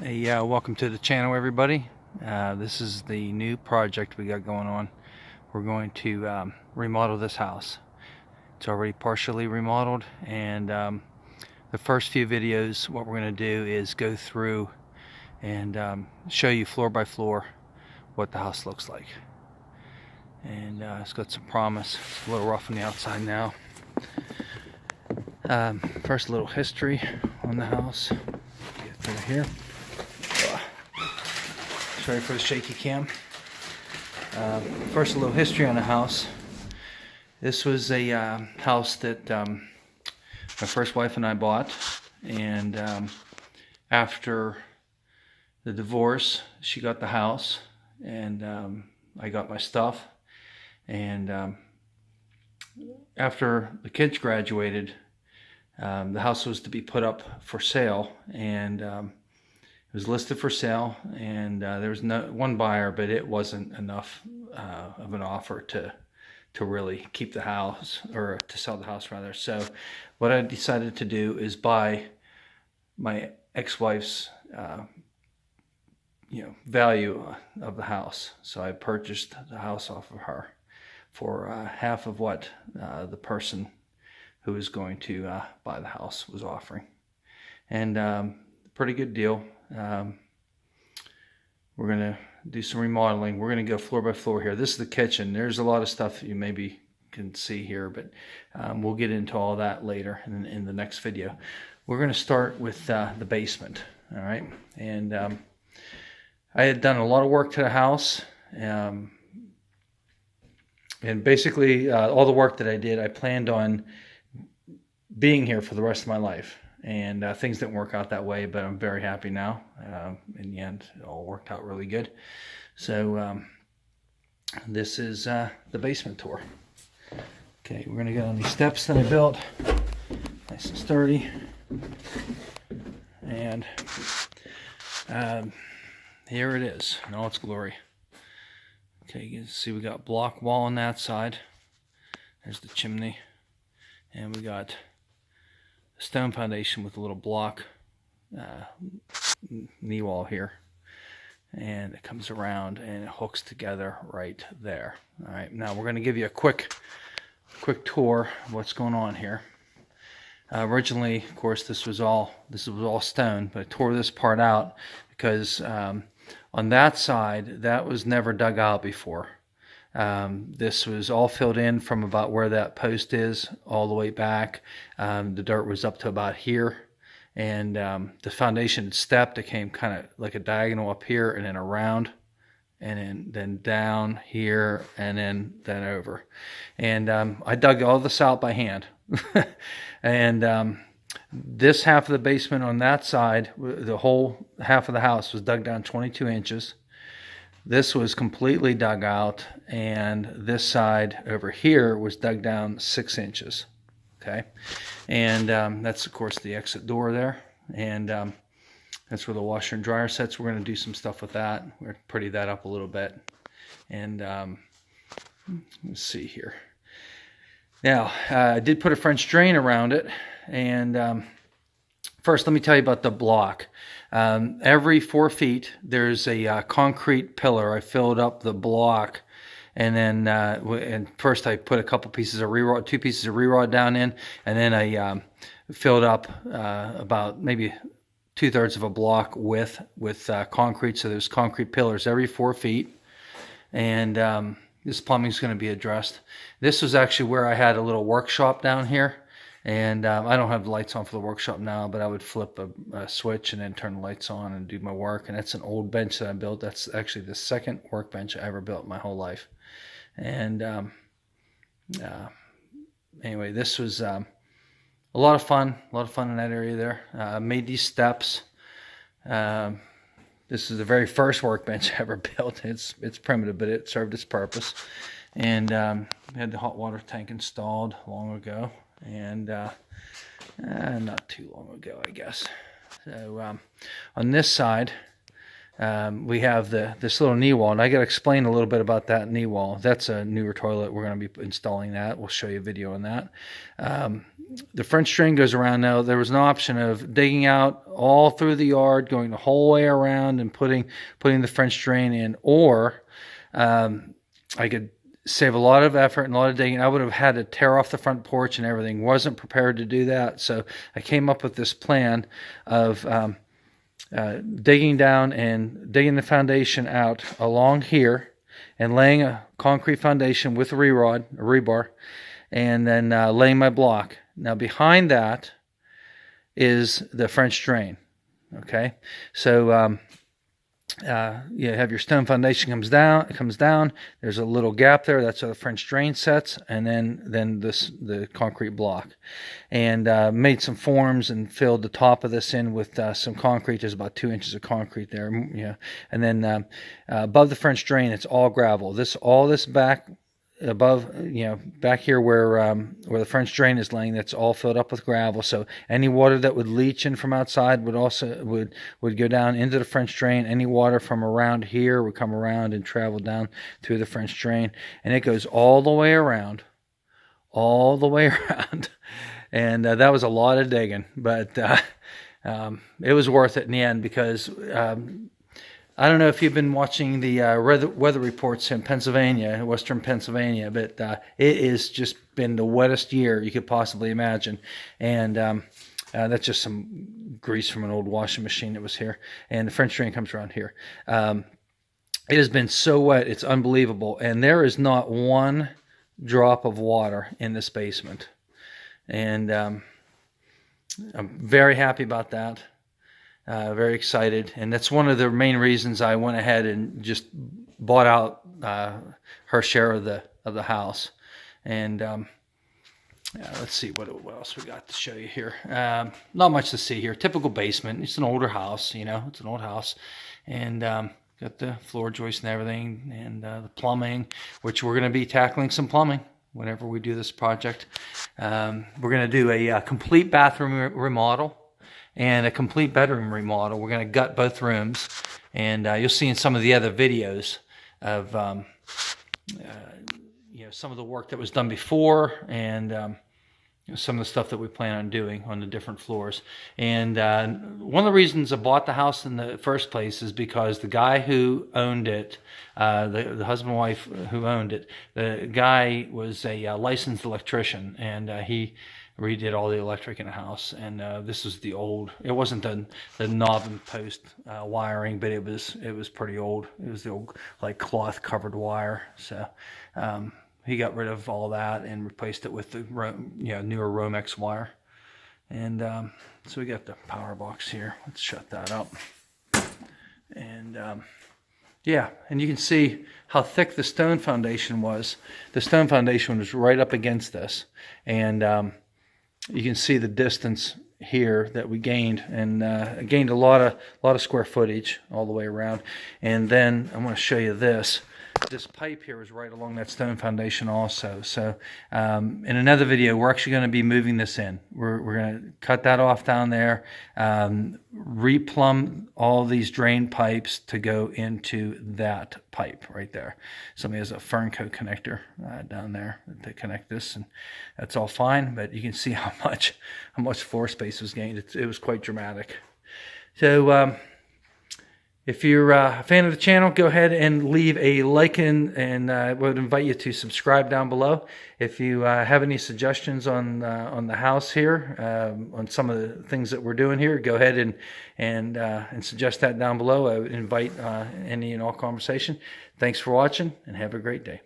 Hey, welcome to the channel, everybody. This is the new project we got going on. We're going to remodel this house. It's already partially remodeled, and the first few videos, what we're going to do is go through and show you floor by floor what the house looks like. And it's got some promise. It's a little rough on the outside now. First, a little history on the house. Get through here. Sorry for the shaky cam. First, a little history on the house. This was a house that my first wife and I bought, and after the divorce, she got the house, and I got my stuff. And after the kids graduated, the house was to be put up for sale, and it was listed for sale, and there was one buyer, but it wasn't enough of an offer to really keep the house, or to sell the house rather. So what I decided to do is buy my ex-wife's value of the house. So I purchased the house off of her for half of what the person who was going to buy the house was offering. And pretty good deal. We're going to do some remodeling. We're going to go floor by floor here. This is the kitchen. There's a lot of stuff you maybe can see here, but we'll get into all that later in the next video. We're going to start with the basement. All right. And I had done a lot of work to the house. And basically all the work that I did, I planned on being here for the rest of my life. And things didn't work out that way, but I'm very happy now. In the end, it all worked out really good. So this is the basement tour. Okay, we're gonna go on these steps that I built, nice and sturdy. And here it is in all its glory. Okay, you can see we got block wall on that side. There's the chimney, and we got stone foundation with a little block knee wall here, and it comes around and it hooks together right there. All right, now we're going to give you a quick tour of what's going on here. Originally, of course, this was all stone, but I tore this part out because on that side, that was never dug out before. This was all filled in from about where that post is all the way back. The dirt was up to about here, and the foundation stepped. It came kind of like a diagonal up here and then around, and then down here, and then over. And I dug all this out by hand. And this half of the basement on that side, the whole half of the house was dug down 22 inches. This was completely dug out, and this side over here was dug down 6 inches. Okay, and that's of course the exit door there, and that's where the washer and dryer sits. We're going to do some stuff with that. We're going to pretty that up a little bit, and let's see here. Now I did put a French drain around it, and first, let me tell you about the block. Every 4 feet, there's a concrete pillar. I filled up the block, and then and first I put a couple pieces of re-rod, 2 pieces of re-rod down in, and then I filled up about maybe 2/3 of a block with concrete. So there's concrete pillars every 4 feet, and this plumbing is going to be addressed. This was actually where I had a little workshop down here. And I don't have the lights on for the workshop now, but I would flip a switch and then turn the lights on and do my work. And that's an old bench that I built. That's actually the second workbench I ever built in my whole life. And anyway, this was a lot of fun. A lot of fun in that area there. I made these steps. This is the very first workbench I ever built. It's primitive, but it served its purpose. And we had the hot water tank installed long ago. And not too long ago, I guess. So on this side, we have this little knee wall, and I got to explain a little bit about that knee wall. That's a newer toilet. We're going to be installing that. We'll show you a video on that. The French drain goes around now. There was an option of digging out all through the yard, going the whole way around and putting the French drain in, or I could save a lot of effort and a lot of digging. I would have had to tear off the front porch and everything. Wasn't prepared to do that, so I came up with this plan of digging down and digging the foundation out along here and laying a concrete foundation with a rebar, and then laying my block. Now behind that is the French drain. Okay, so you have your stone foundation comes down. There's a little gap there. That's where the French drain sets, and then the concrete block. And made some forms and filled the top of this in with some concrete. There's about 2 inches of concrete there. And then above the French drain, it's all gravel. All this back above, back here where the French drain is laying, that's all filled up with gravel. So any water that would leach in from outside would go down into the French drain. Any water from around here would come around and travel down through the French drain, and it goes all the way around, and that was a lot of digging, but it was worth it in the end, because I don't know if you've been watching the weather reports in Pennsylvania, western Pennsylvania, but it has just been the wettest year you could possibly imagine. And that's just some grease from an old washing machine that was here. And the French drain comes around here. It has been so wet, it's unbelievable. And there is not one drop of water in this basement. And I'm very happy about that. Very excited, and that's one of the main reasons I went ahead and just bought out her share of the house. And let's see what else we got to show you here. Not much to see here. Typical basement. It's an older house, it's an old house, and got the floor joist and everything, and the plumbing, which we're going to be tackling some plumbing whenever we do this project. We're going to do a complete bathroom remodel and a complete bedroom remodel. We're going to gut both rooms, and you'll see in some of the other videos of some of the work that was done before, and some of the stuff that we plan on doing on the different floors. And one of the reasons I bought the house in the first place is because the guy who owned it, the husband and wife who owned it, the guy was a licensed electrician, and he redid all the electric in the house. And this was the old, it wasn't the knob and post wiring, but it was pretty old. It was the old like cloth covered wire. So he got rid of all that and replaced it with the newer Romex wire. And so we got the power box here. Let's shut that up. And yeah, and you can see how thick the stone foundation was. The stone foundation was right up against this, and you can see the distance here that we gained, and gained a lot of square footage all the way around. And then I'm going to show you this. This pipe here is right along that stone foundation also. So in another video, we're actually going to be moving this in. We're going to cut that off down there, replumb all these drain pipes to go into that pipe right there. Somebody has a Fernco connector down there to connect this, and that's all fine. But you can see how much floor space was gained. It was quite dramatic. So if you're a fan of the channel, go ahead and leave a like, and I would invite you to subscribe down below. If you have any suggestions on the house here, on some of the things that we're doing here, go ahead and suggest that down below. I would invite any and all conversation. Thanks for watching, and have a great day.